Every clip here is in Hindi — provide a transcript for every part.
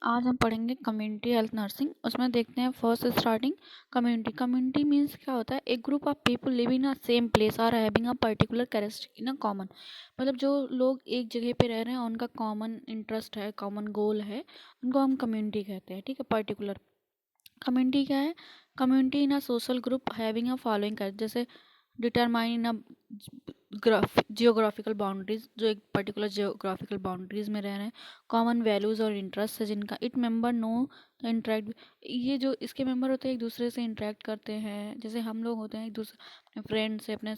आज हम पढ़ेंगे कम्युनिटी हेल्थ नर्सिंग। उसमें देखते हैं first starting community. Community means क्या होता है? एक group of people living in same place और having a particular characteristic in a common. मतलब जो लोग एक जगह पे रह रहे हैं, उनका कॉमन इंटरेस्ट है, कॉमन गोल है, उनको हम कम्युनिटी कहते हैं। ठीक है। पर्टिकुलर कम्युनिटी क्या है? Community in a social group having a following कर, जैसे determine in a geographical boundaries, जो एक पर्टिकुलर जियोग्राफिकल बाउंड्रीज में रह रहे हैं, कॉमन वैल्यूज और इंटरेस्ट है जिनका, इट मेंबर नो इंटरेक्ट। ये जो इसके मेंबर होते हैं एक दूसरे से इंटरेक्ट करते हैं, जैसे हम लोग होते हैं एक दूसरे अपने फ्रेंड से, अपने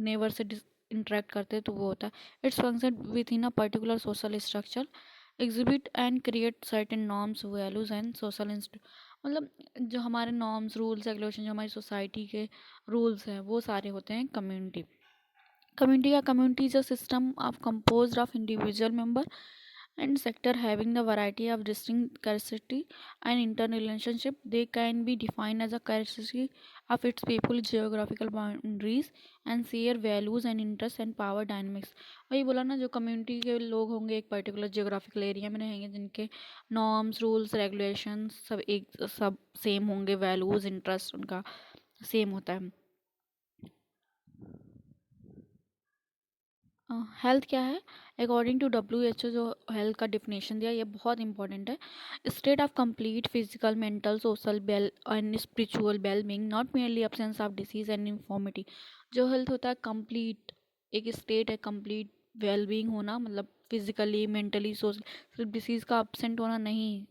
नेबर से इंटरेक्ट करते हैं, तो वो होता है its function with in a particular social structure, exhibit and create certain norms values and social. मतलब जो हमारे नॉर्म्स रूल्स रेगुलेशन, जो हमारी सोसाइटी के रूल्स हैं, वो सारे होते हैं community. Community is a system of composed of individual member and sector having the variety of distinct characteristic and internal relationship. They can be defined as a characteristic of its people, geographical boundaries and share values and interests and power dynamics. वही बोला ना, जो कम्युनिटी के लोग होंगे एक पर्टिकुलर जियोग्राफिकल एरिया में रहेंगे, जिनके नॉर्म्स रूल्स रेगुलेशंस सब सेम होंगे, वैल्यूज इंटरेस्ट उनका सेम होता है। हेल्थ क्या है? अकॉर्डिंग टू WHO, जो हेल्थ का डिफिनेशन दिया, ये बहुत इंपॉर्टेंट है। State of complete physical mental social well and spiritual well being, not merely absence of disease and infirmity. जो हेल्थ होता है कंप्लीट, एक स्टेट है कंप्लीट वेल बीइंग होना, मतलब फिजिकली मेंटली सोशल, सिर्फ डिसीज का एब्सेंट होना नहीं,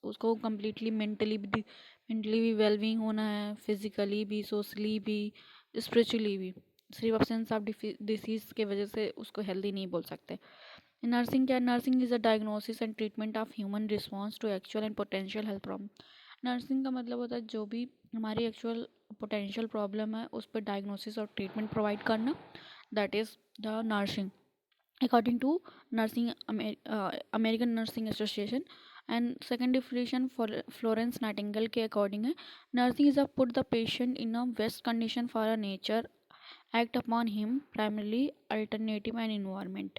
उसको कम्प्लीटली मेंटली भी वेल बीइंग होना है, फिजिकली भी, सोशली भी, स्पिरिचुअली भी। सिर्फ अब्सेंस ऑफ डिसीज के वजह से उसको हेल्दी नहीं बोल सकते। नर्सिंग क्या है? Nursing is a diagnosis and treatment of human response to actual and potential health problem. Nursing का मतलब होता है जो भी हमारी एक्चुअल पोटेंशियल प्रॉब्लम है, उस पर डायग्नोसिस और ट्रीटमेंट प्रोवाइड करना, that is the nursing. According to nursing American nursing association and second definition Florence Nightingale के अकॉर्डिंग है, nursing is a put the patient in a best condition for a nature act upon him primarily alternative and environment.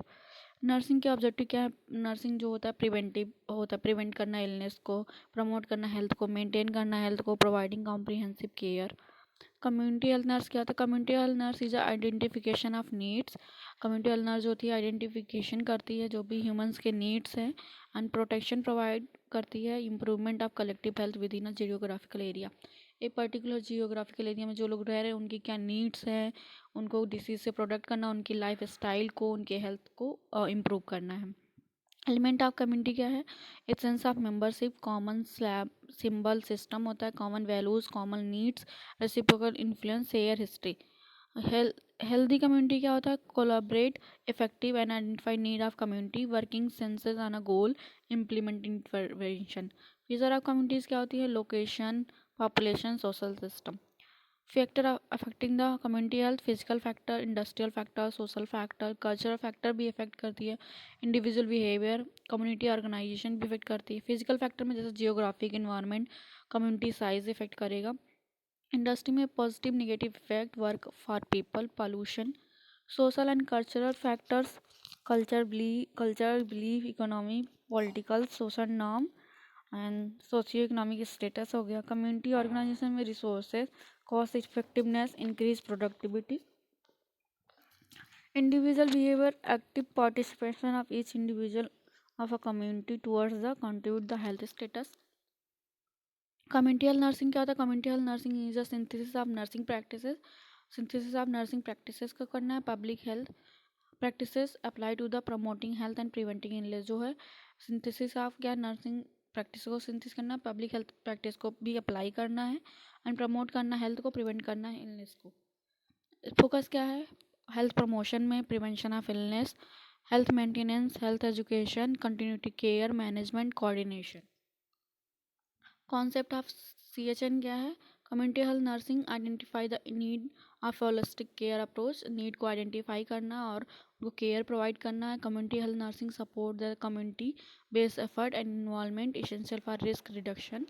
Nursing के ऑब्जेक्टिव क्या है? नर्सिंग जो होता है प्रिवेंटिव होता है, प्रिवेंट करना इलनेस को, प्रमोट करना हेल्थ को, मेंटेन करना हेल्थ को, providing comprehensive care. Community health nurse क्या होता है? Community health nurse is identification of needs. Community health nurse जो होती है आइडेंटिफिकेशन करती है जो भी ह्यूमंस के नीड्स हैं, एंड प्रोटेक्शन प्रोवाइड करती है, improvement of collective health with in a geographical area. एक पर्टिकुलर जियोग्राफिकल एरिया में जो लोग रह रहे हैं उनकी क्या नीड्स हैं, उनको डिसीज से प्रोटेक्ट करना, उनकी लाइफ स्टाइल को, उनके हेल्थ को इम्प्रूव करना है। एलिमेंट ऑफ कम्युनिटी क्या है? एक sense of membership, common slab symbol system होता है, common values, common needs, reciprocal influence, share history. Healthy community क्या होता है? Collaborate effective and identified need of community, working senses on a goal, implementing intervention. Feature of communities क्या होती है? Location, population, social system. Factor affecting the community health, physical factor, industrial factor, social factor, cultural factor भी इफेक्ट करती है, इंडिविजुअल बिहेवियर, कम्युनिटी ऑर्गेनाइजेशन भी इफेक्ट करती है। फिजिकल फैक्टर में जैसे geographic environment, community size effect करेगा। इंडस्ट्री में positive negative effect, work for people, pollution. Social and cultural factors, culture belief, economy, political, social norm and socio economic status हो गया। कम्युनिटी ऑर्गेनाइजेशन में resources, cost effectiveness, increase productivity. Individual behaviour, active participation of each individual of a community towards the contribute the health status. Community health nursing क्या होता है? Community health nursing is a synthesis of nursing practices. Synthesis of nursing practices का करना है। Public health practices apply to the promoting health and preventing illness, जो है सिंथेसिस ऑफ क्या, नर्सिंग प्रैक्टिस को सिंथेसिस करना है, पब्लिक हेल्थ प्रैक्टिस को भी अप्लाई करना है, एंड प्रमोट करना हेल्थ को, प्रिवेंट करना है इलनेस को। फोकस क्या है? हेल्थ प्रमोशन में prevention of illness, health maintenance, health education, continuity care, management, coordination. Concept of CHN क्या है? Community health nursing identify the need of holistic care approach, need को आइडेंटिफाई करना और उनको केयर प्रोवाइड करना है। Community health nursing support the community based effort and involvement essential for risk reduction.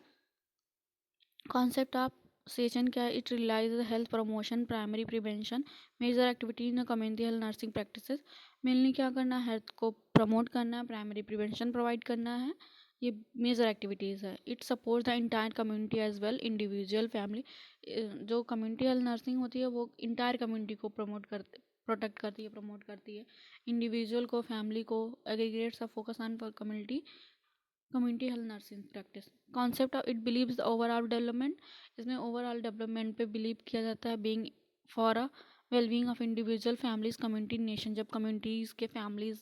Concept of CHN क्या है? It relies health promotion, primary prevention, major activity in community health nursing practices. Mainly क्या करना है? हेल्थ को प्रमोट करना है, प्राइमरी प्रिवेंशन प्रोवाइड करना है, ये मेजर एक्टिविटीज़ है। It support the entire community as well, individual family. जो कम्युनिटी हेल्थ नर्सिंग होती है वो इंटायर कम्युनिटी को प्रोटेक्ट करती है, प्रमोट करती है। इंडिविजुअल को, फैमिली को, aggregates a focus on community health nursing practice. Concept of it beliefs overall development. इसमें ओवरऑल डेवलपमेंट पे बिलीव किया जाता है। Being for a wellbeing of individual, families, community, nation. जब कम्युनिटीज़ के, फैमिलीज,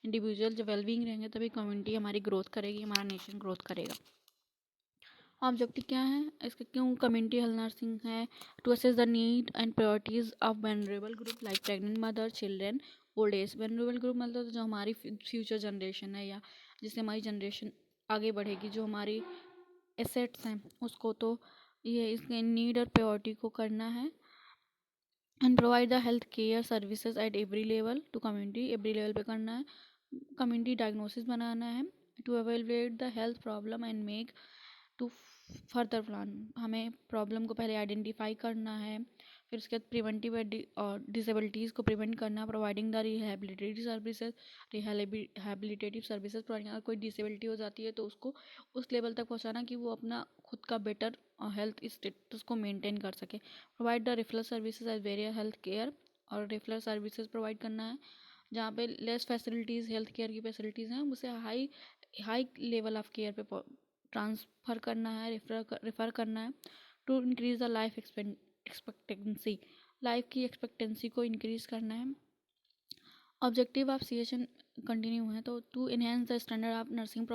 इंडिविजुअल जब वेलबींग रहेंगे तभी कम्युनिटी हमारी ग्रोथ करेगी, हमारा नेशन ग्रोथ करेगा। ऑब्जेक्टिव क्या है इसके, क्यों कम्युनिटी हेल्थ नर्सिंग है? To assess the need and priorities of vulnerable group like pregnant mother, children, old age. Vulnerable group मतलब जो हमारी फ्यूचर जनरेशन है, या जिससे हमारी जनरेशन आगे बढ़ेगी, जो हमारी एसेट्स हैं उसको, तो ये इसके नीड और प्रायोरिटी को करना है। And provide the health care services at every level to community. Every level पे करना है। कम्युनिटी डायग्नोसिस बनाना है। To evaluate the health problem and make to further plan. हमें प्रॉब्लम को पहले आइडेंटिफाई करना है, फिर उसके बाद प्रिवेंटिव और डिसेबिलिटीज़ को प्रिवेंट करना। Providing the rehabilitative services. Rehabilitative services providing. अगर कोई डिसेबिलिटी हो जाती है तो उसको उस लेवल तक पहुंचाना कि वो अपना खुद का बेटर हेल्थ स्टेटस को मेंटेन कर सके। Provide the referral services as various health care. और रेफरल सर्विसेज प्रोवाइड करना है जहाँ पे लेस फैसिलिटीज़, हेल्थ केयर की फैसिलिटीज़ हैं, उसे high high level of care पे ट्रांसफ़र करना है, रेफ़र करना है। To increase the life expectancy. Life की एक्सपेक्टेंसी को इंक्रीज़ करना है। ऑब्जेक्टिव ऑफ सीएचएन कंटिन्यू है तो to enhance the standard of nursing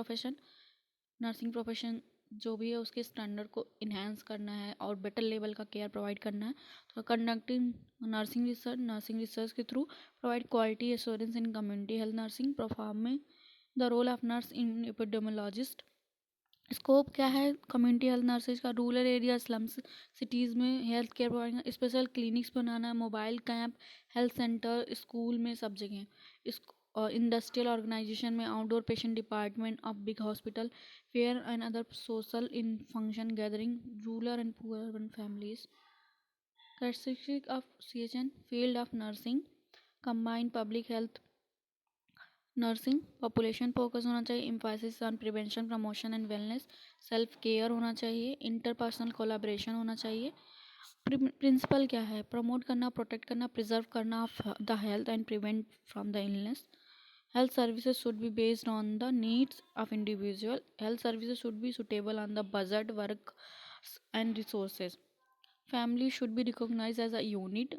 profession जो भी है उसके स्टैंडर्ड को इन्हेंस करना है और बेटर लेवल का केयर प्रोवाइड करना है। तो कंडक्टिंग नर्सिंग रिसर्च के through provide quality assurance in community health nursing. Performing the role of nurse in epidemiologist. Scope क्या है कम्युनिटी हेल्थ नर्सेज का? रूरल एरिया, स्लम्स, सिटीज़ में health care provide, special clinics बनाना, mobile camp, health centre, school में, सब जगह। इस इंडस्ट्रियल ऑर्गेनाइजेशन में outdoor patient department of big hospital, fair and other social in function gathering, rural and poor urban families. Characteristic of CHN field of nursing, combined public health nursing. Population focus होना चाहिए, Mphasis on prevention, promotion and wellness. Self care होना चाहिए, इंटरपर्सनल कोलाब्रेशन होना चाहिए। प्रिंसिपल क्या है? प्रमोट करना, प्रोटेक्ट करना, प्रिजर्व करना the health and prevent from the illness. Health services should be based on the needs of individual. Health services should be suitable on the budget, work and resources. Family should be recognized as a unit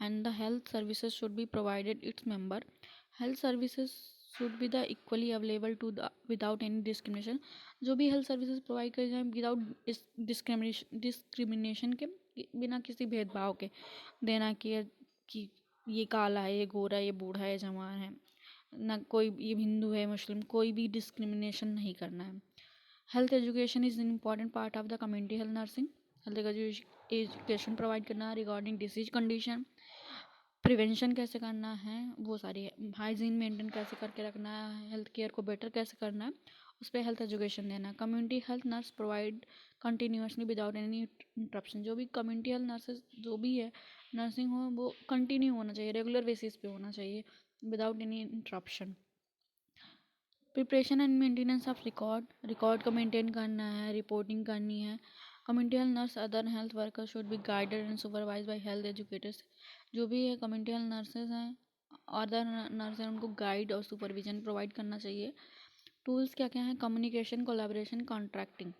and the health services should be provided its member. Health services should be the equally available to the without any discrimination. जो भी हेल्थ सर्विसेज प्रोवाइड करी जाए विदाउट डिस्क्रिमिनेशन के, बिना किसी भेदभाव के देना कि ये काला है, ये गोरा है, ये बूढ़ा है, जवान है, ना कोई ये हिंदू है, मुस्लिम, कोई भी डिस्क्रिमिनेशन नहीं करना है। Health education is an important part of the community health nursing. Health education provide करना रिगार्डिंग डिसीज कंडीशन, प्रिवेंशन कैसे करना है, वो सारी हाइजीन मेंटेन कैसे करके रखना है, हेल्थ केयर को बेटर कैसे करना है, उस पर हेल्थ एजुकेशन देना। Community health nurse provide continuously without any interruption. जो भी कम्युनिटी हेल्थ नर्सेज जो भी है नर्सिंग हो वो कंटिन्यू होना चाहिए, रेगुलर बेसिस पे होना चाहिए, without any interruption. Preparation and maintenance of record को मेंटेन करना है, रिपोर्टिंग करनी है। Community health nurse other health worker should be guided and supervise by health educators. जो भी है कम्युनिटी हेल्थ नर्सेज हैं, अदर नर्स हैं, उनको गाइड और सुपरविजन प्रोवाइड करना चाहिए। टूल्स क्या क्या हैं? Communication, collaboration, contracting.